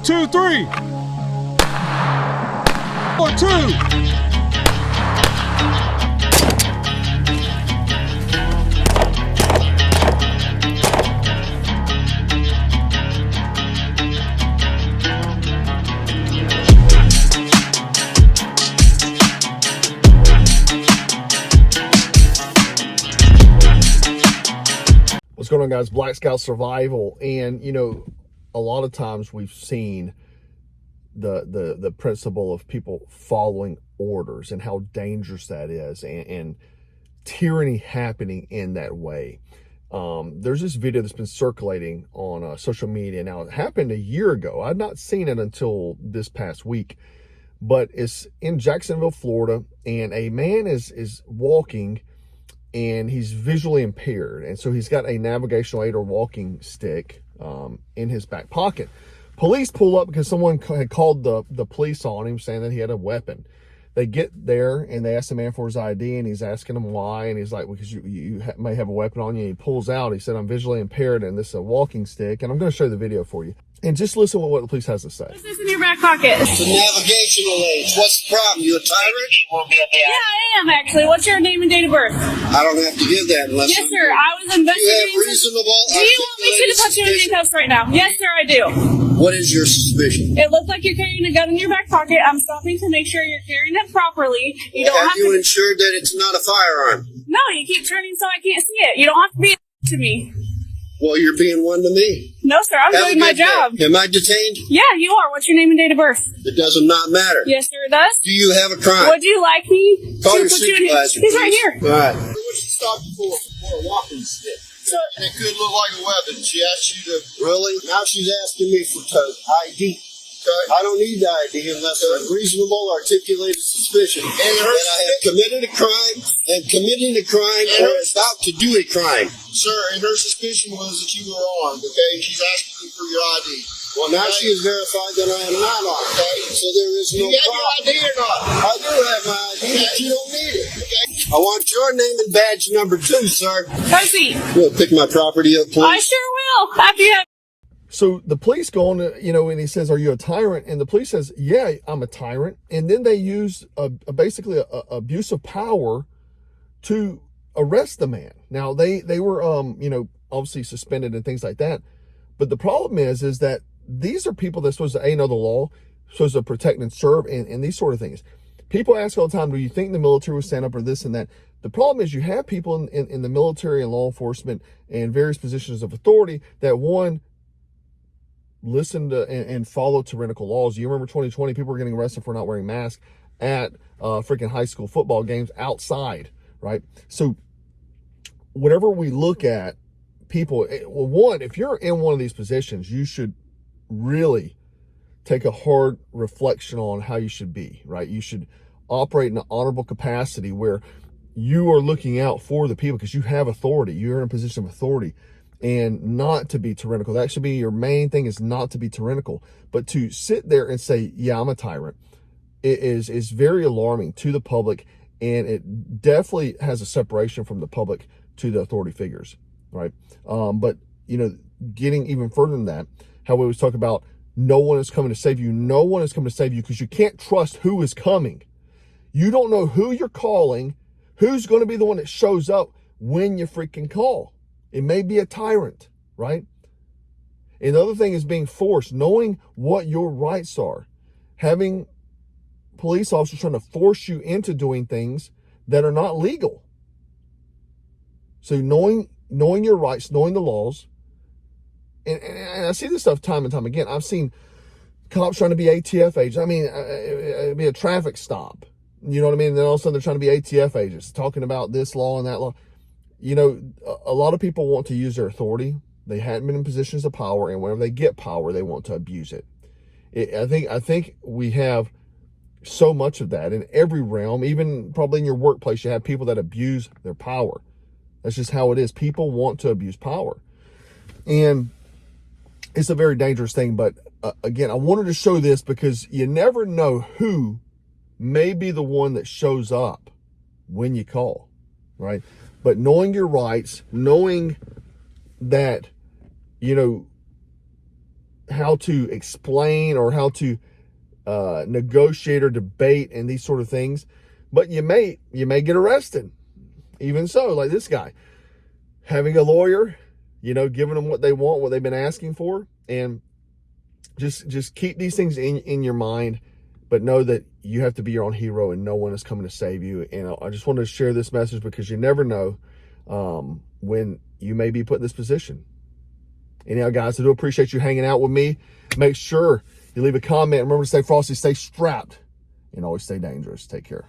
2, 3. 4, 2. What's going on, guys? Black Scout Survival. And you know, a lot of times we've seen the principle of people following orders and how dangerous that is, and tyranny happening in that way. There's this video that's been circulating on social media. Now, it happened a year ago. I'd not seen it until this past week, but it's in Jacksonville, Florida, and a man is walking, and he's visually impaired, and so he's got a navigational aid or walking stick in his back pocket. Police pull up because someone had called the police on him, saying that he had a weapon. They get there and they ask the man for his ID, and he's asking him why, and he's like, well, because you may have a weapon on you. And he pulls out, he said, I'm visually impaired, and this is a walking stick, and I'm going to show you the video for you. And just listen to what the police has to say. What's this in your back pocket? It's a navigational aid. What's the problem? You a tyrant? Yeah, I am actually. What's your name and date of birth? I don't have to give that unless Yes, sir. I was investigating. you have reasonable. Do you want me to put you in handcuffs right now? Yes, sir, I do. What is your suspicion? It looks like you're carrying a gun in your back pocket. I'm stopping to make sure you're carrying it properly. You don't Have have you to. ensured that it's not a firearm? No, you keep turning so I can't see it. You don't have to be to me. Well, you're being one to me. No, sir. I'm Have a doing my good day. job. Am I detained? Yeah, you are. What's your name and date of birth? It does not matter. Yes, sir, it does. Do you have a crime? Would you like me Call to your put you in? supervisor. He's right please. here. All right. What she stopped you for a walking stick? So, And it could look like a weapon. She asked you to. Really? Now she's asking me for ID. Okay. I don't need the ID unless there's reasonable articulated suspicion that I have committed a crime and committing a crime or about to do a crime. Sir, and her suspicion was that you were armed, okay? She's asking you for your ID. Well, now she has verified that I am not armed, okay? So there is no You got problem. your ID or not? I do have my ID, but you don't need it. Okay. I want your name and badge number 2, sir. Proceed. You'll pick my property up, please. I sure will. After you have. So the police go on to, you know, and he says, are you a tyrant? And the police says, yeah, I'm a tyrant. And then they use basically a abuse of power to arrest the man. Now they were, you know, obviously suspended and things like that. But the problem is that these are people that's supposed to know the law, supposed to protect and serve, and these sort of things. People ask all the time, do you think the military will stand up or this and that? The problem is you have people in the military and law enforcement and various positions of authority that, one, listen to and follow tyrannical laws. You remember 2020, people were getting arrested for not wearing masks at freaking high school football games outside, right? So whenever we look at people, well, one, if you're in one of these positions, you should really take a hard reflection on how you should be, right? You should operate in an honorable capacity where you are looking out for the people because you have authority. You're in a position of authority. And not to be tyrannical. That should be your main thing, is not to be tyrannical. But to sit there and say, yeah, I'm a tyrant, it is very alarming to the public, and it definitely has a separation from the public to the authority figures, right? But, you know, getting even further than that, how we always talk about no one is coming to save you. No one is coming to save you because you can't trust who is coming. You don't know who you're calling, who's going to be the one that shows up when you freaking call. It may be a tyrant, right? And the other thing is being forced, knowing what your rights are, having police officers trying to force you into doing things that are not legal. So knowing your rights, knowing the laws, and I see this stuff time and time again. I've seen cops trying to be ATF agents. I mean, it'd be a traffic stop. You know what I mean? And then all of a sudden they're trying to be ATF agents, talking about this law and that law. You know, a lot of people want to use their authority. They hadn't been in positions of power, and whenever they get power, they want to abuse it. I think we have so much of that in every realm. Even probably in your workplace, you have people that abuse their power. That's just how it is. People want to abuse power, and it's a very dangerous thing. But again, I wanted to show this because you never know who may be the one that shows up when you call, right? But knowing your rights, knowing that, you know, how to explain or how to negotiate or debate and these sort of things, but you may get arrested. Even so, like this guy, having a lawyer, you know, giving them what they want, what they've been asking for, and just keep these things in your mind, but know that you have to be your own hero and no one is coming to save you. And I just wanted to share this message because you never know when you may be put in this position. Anyhow, guys, I do appreciate you hanging out with me. Make sure you leave a comment. Remember to stay frosty, stay strapped, and always stay dangerous. Take care.